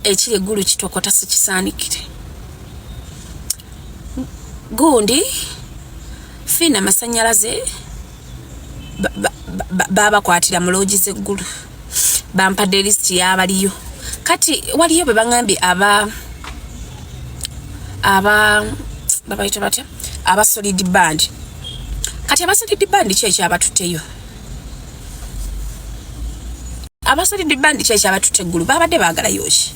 ekiri eggulu kitokota sikisaanikire. Gundi fina masanyalaze babakwatira mu loogi z'eggulu bampadde lisiti y'abaliyo. Kati waliyo be bangambye babayita batya aba solid band. Kati aba solid band kyekyo abatuteyo, aba solid band kyekyo abatutte eggulu babadde baagala yoki?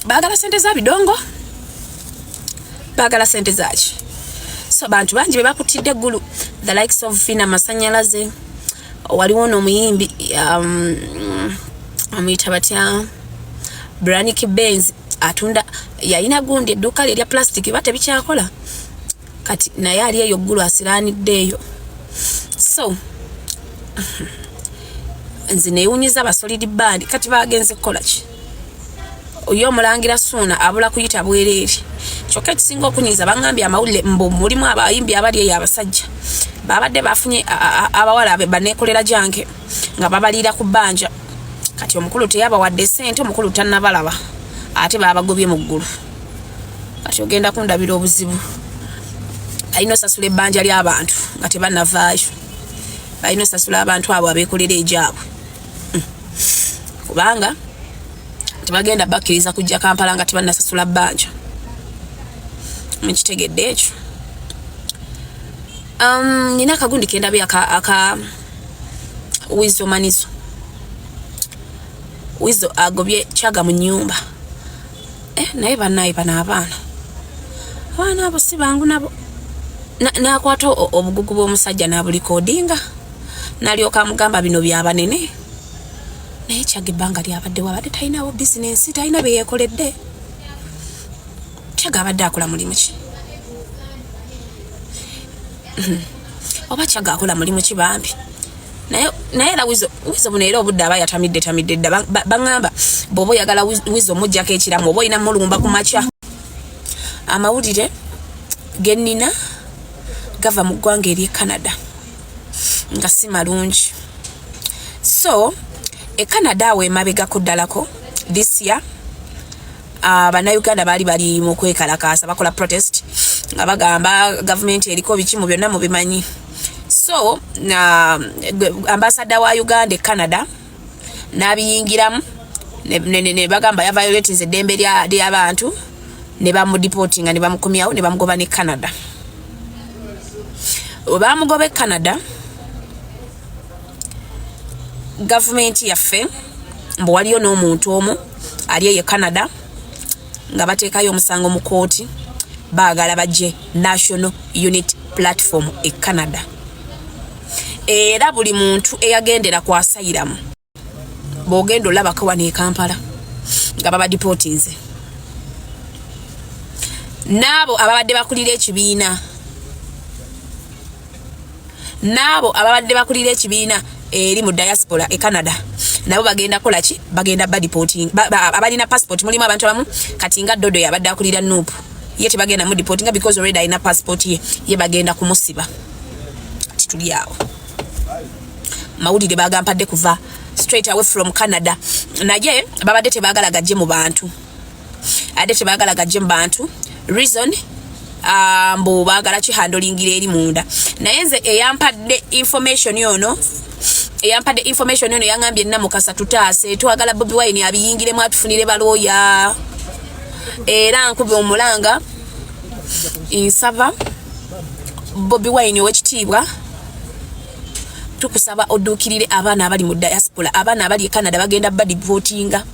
Baagala sente za bidongo, baagala sente zaki? So bantu bangi be bakutidde eggulu, the likes of Fina Masanyalaze, waliwo n'omuyimbi amuyita batya Branik Benz atunda yalina gundi edduuka lye lya plastic bate bikyakola kati naye ali eyo ggulu asiraaniddeeyo. So nze neewunyiza aba solid band kati bagenze kukola ki? Oyo omulangira Ssuuna abula kuyita bwereere. Kyokka ekisinga okunyiza bangambye amawulire mbu mulimu abayimbi abali eyo abasajja babadde bafunye abawala baneekolera jange nga babaliira ku bbanja. Kati omukulu teyabawadde ssente, omukulu tannabalaba ate babagobye mu ggulu. Kati ogenda kundabira obuzibu. Balina osasula ebbanja ly'abantu nga tebannavaayo, balina osasula abantu abo abeekolera ejaabwe kubanga tebagenda bakkiriza kujja Kampala nga tebannasasula bbanja. Mukitegedde ekyo. Nina akagundi kendabye aka Wizo Manizo. Wizo agobye Kyaga mu nnyumba. Naye bannaye bano abaana abo si bangu nabo. Nakwata obugugu bw'omusajja n'abulikodinga n'alyoka amugamba bino byabanene. Naye Kyaga ebbanga lyabaddewo abadde talinawo bizinensi, talina bye yeekoledde. Kyaga abadde akola mulimu ki? Oba Kyaga akola mulimu ki bambi? Naye era Wizo buno era obudde aba yatamidde dda. Baŋŋamba bw'oba oyagala Wizo mujjako ekiramu oba olina mulumba ku makya. Amawulire ge nnina gava mu ggwanga ery'e Canada nga si malungi. So Canada awo emabegako ddalako this year Bannayuganda bali mu kwekalakaasa bakola protest nga bagamba gavumenti eriko bikimu byonna mu bimanyi. So ambassador wa Uganda Canada n'abiyingiramu ne bagamba ya violating eddembe ly'abantu ne bamudeportinga ne bamukomyawo ne bamugoba ne Canada. Bamugoba Canada, gavumenti yaffe mbu waliyo n'omuntu omu ali eyo Canada nga bateekayo omusango mu kooti baagala bajje National Unity Platform e Canada. Era buli muntu eyagendera ku asylum bw'ogenda olabako wano e Kampala nga babadeportinze. N'abo ababadde bakulira ekibiina eri mu diaspora e Canada nabo bagenda kola ki? Bagenda badeporting. Abalina passport mulimu abantu abamu kati nga Dodo yabadde akulira Nuupu ye tebagenda mu deporting because already alina passport ye bagenda kumusiba. Tituli awo. Mawulire bagampadde kuva straight away from Canada. Naye babadde tebagala gajje mu bantu. Reason mbu baagala kihandolingira eri munda. Naye nze eyampadde information yono yangambye Namukasa tutaase twagala Bobi Wine abiyingiremu atufunire balooya. Era nkube omulanga nsaba Bobi Wine ow'ekitiibwa tukusaba odduukirire abaana abali mu diaspora, abaana abali e Canada bagenda badeportinga.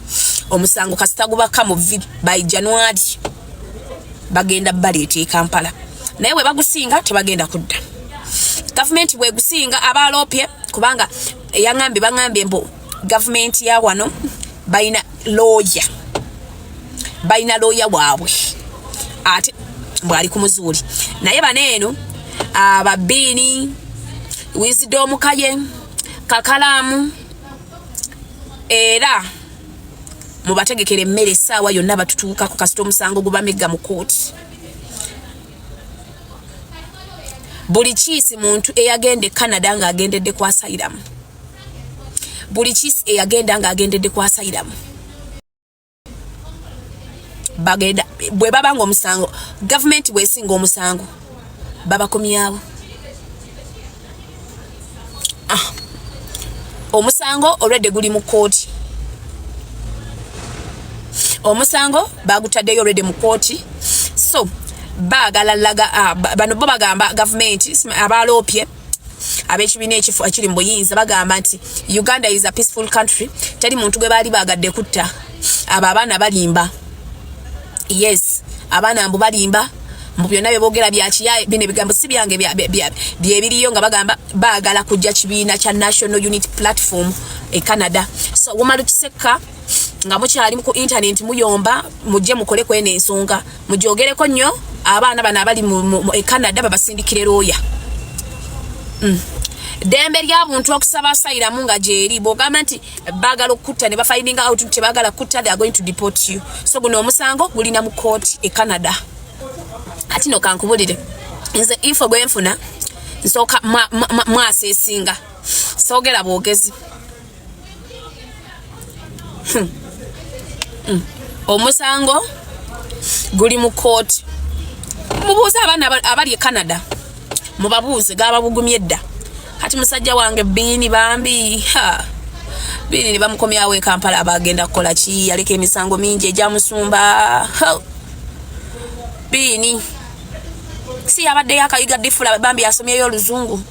Omusango kasita gubaka mu by January bagenda baleeta e Kampala. Naye we bagusinga tebagenda kudda. Gavumenti bwe gusinga abalopye kubanga bangambye mbu gavumenti ya wano bayina lawyer waabwe ate bwali ku muzuuli. Naye baneeno ababiini Wisdom Kaye Kakalamu era mubategekere emmere essaawa yonna batutuuka ku kasita omusango gubamegga mu kooti. Buli kiisi muntu eyagenda e Canada ng'agendedde ku asylum. Buli kiisi eyagenda ng'agendedde ku asylum. bagenda bwe babanga omusango government bwesinga omusango babakomyawo omusango already guli mu kooti omusango bagutaddeyo already mu kooti so bagala laga bano bo bagamba government abalopye abekibiina ekifu ekiri mu buyinza bagamba nti Uganda is a peaceful country teri muntu gwe baali bagadde kutta abo abaana balimba yes abaana mbu balimba mu byonna beboogera byakiyaye bino ebigambo si byange byebiriyo nga bagamba baagala kujja kibiina kya National Unity Platform e Canada so wamalu kiseka nga mukyali ku internet muyomba mujje mukole kwene ensonga mujogereko nnyo abaana bana abali mu Canada babasindikire looya dembe lya buntu okusaba sayira munga jeri bogamba nti bagala okutta ne bafinding out nti bagala kutta they are going to deport you so guno omusango gulina mu court e Canada ati no kankubulire nze info gwenfuna nsoka mwasesinga sogera bwogezi omusango guli mu court mubuuza abaana abali e Canada mubabuuze gababugumye edda kati musajja wange Bini bambi Bini bamukomyawo e Kampala bagenda kukola ki yaleka emisango mingi ejamusumba Bini si abadde yakayiga difula bambi asomyeyo oluzungu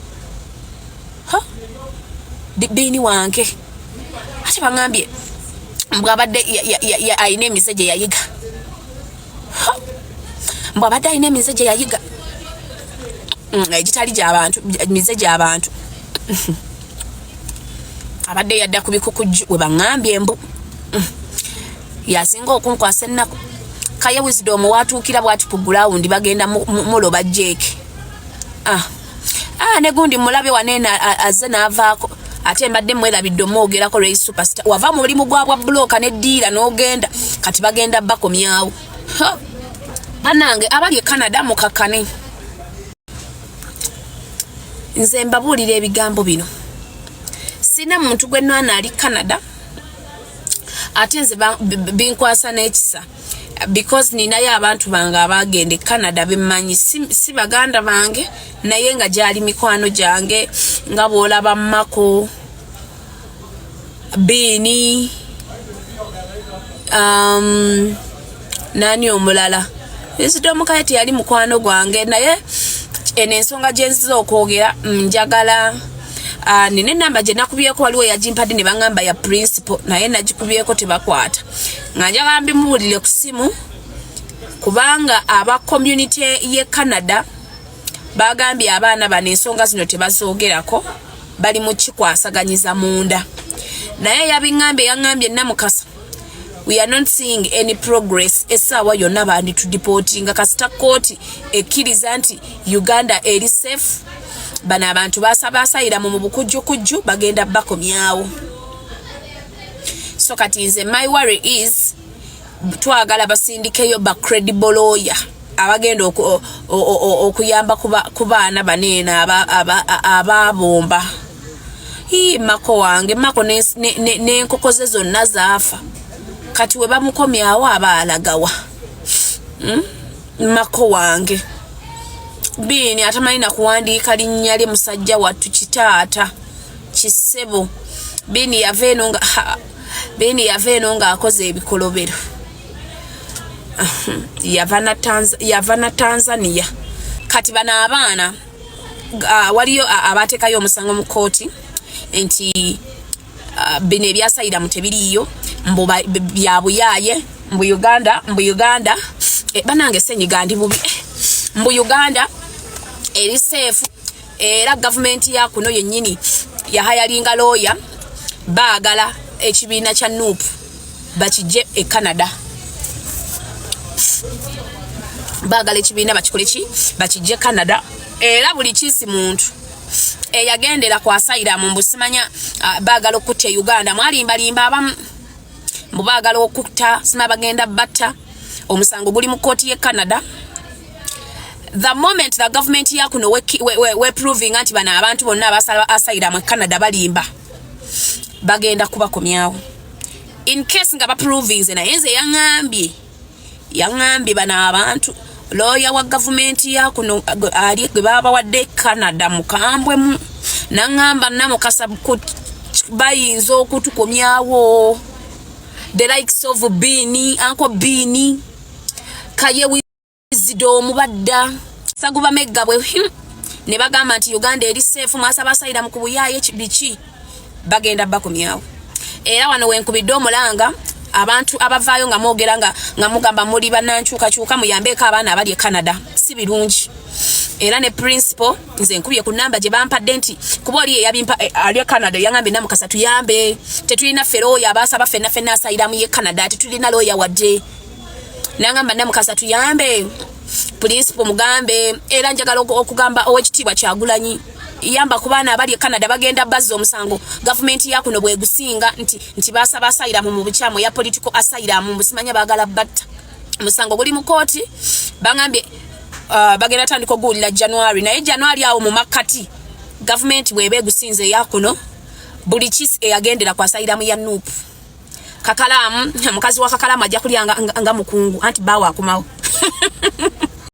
Bini wange ati bangambye mbwabadde ayina emiseje yayiga mbwabadde ayina emiseje yayiga egitali gy'abantu miseje abantu abadde yadda ku bikukujju we bangambye embu yasinga okunkwasa ennaku kaye wisdom watuukira bwati ku ground bagenda muloba jeke ne gundi mulabe waneena azze n'avaako ate mbadde mwerabidde omwogerako Ray Superstar wava mu mulimu gwabwa bloka ne ddiira n'ogenda kati bagenda bakomyawo banange abali e Canada mukakane nze mbabuulira ebigambo bino sina muntu gwe nwana ali Canada ate nze binkwasa n'ekisa because ninayo abantu bange abagenda e Canada bemmanyi si baganda bange naye nga gyali mikwano gyange nga bwolaba Mako Bini nani omulala wisdom kayeti yali mukwano gwange naye ensonga gyenziza okwogera njagala nine namba gye nakubyeko waliwo yagimpadde ne bangamba ya principal naye nagikubyeko tebakwata nga njagala mbimuwulire ku simu kubanga aba community ye Canada bagambye abaana bano ensonga zino tebazoogerako bali mu kikwasaganyiza munda naye yabingambye yangambye Namukasa we are not seeing any progress esawa yonna bandi to deporting kasita court ekkiriza nti Uganda eri safe bana abantu basayira mu bukujjukujju bagenda bakomyawo so kati nze my worry is twagala basindikeyo ba credible lawyer abagenda okuyamba ku baana baneena ababomba Mako wange Mako n'enkoko ze zonna zaafa kati we bamukomyawo abaalagawa Mako wange Bini atamanyi na kuwandiika linnya lye musajja wattu kitaata kisebo Bini yaveeno nga akoze ebikolobero yava na Tanzania kati bana abaana waliyo abateekayo omusango mu kooti nti bino ebyasayira mu tebiriiyo mbu byabuyaye mbu Uganda banange senyiga ndi bubi mbu Uganda eri safe era government ya kuno yennyini yahayalinga lawyer baagala ekibiina kya NUP bakijje e Canada baagala ekibiina bakikole ki bakijje Canada era buli kisi muntu eyagendera kwasayira mu mbusimanya baagala okutta Uganda mwalimbalimba abamu mbu baagala okutta sima bagenda batta omusango guli mu kooti ye Canada. The moment the government ya kuno we proving anti bana abantu bonna abasayira mu Canada balimba bagenda kubakomyawo in case nga ba proving naye nze yangambye yaŋambye bana abantu lawyer wa government ya kuno ali gwe baba wadde Canada mukambwe mu naŋamba namukasa bayinza okutukomyawo the likes of Uncle Bini Kaye Wisdom badda saguba megabwe ne bagamba nti Uganda eri safe mwasaba sayira mu kubuyaye kibichi bagenda bakomyawo era wano wenkubidde omulanga abantu abavaayo nga mwogera nga mugamba muri banankyukakyuka muyambeeko abaana abali e Canada si birungi era ne principal nze nkubye ku namba gye bampadde nti kuba oli eyabimpa ali e Canada yaŋambye namukasa tuyambe tetulina feroya abasaba fenna asayira mu ye Canada tetulina lawyer wadde nangamba namukasa tuyambe principal mugambe era njagala okugamba owekitiibwa Kyagulanyi yamba ku baana abali e Canada bagenda bazza omusango government ya kuno bwe gusinga nti basaba asylum mu bukyamu ya political asylum musimanya bagala batta musango guli mu kooti bangambye bagenda tandika okuwulira January naye January awo mu makati government bwebe gusinze ya kuno buli kisi eyagendera kwa asylum ya Nuupu Kakalamu mukazi wa Kakalamu ajja kulya nga mukungu anti bawa akumawo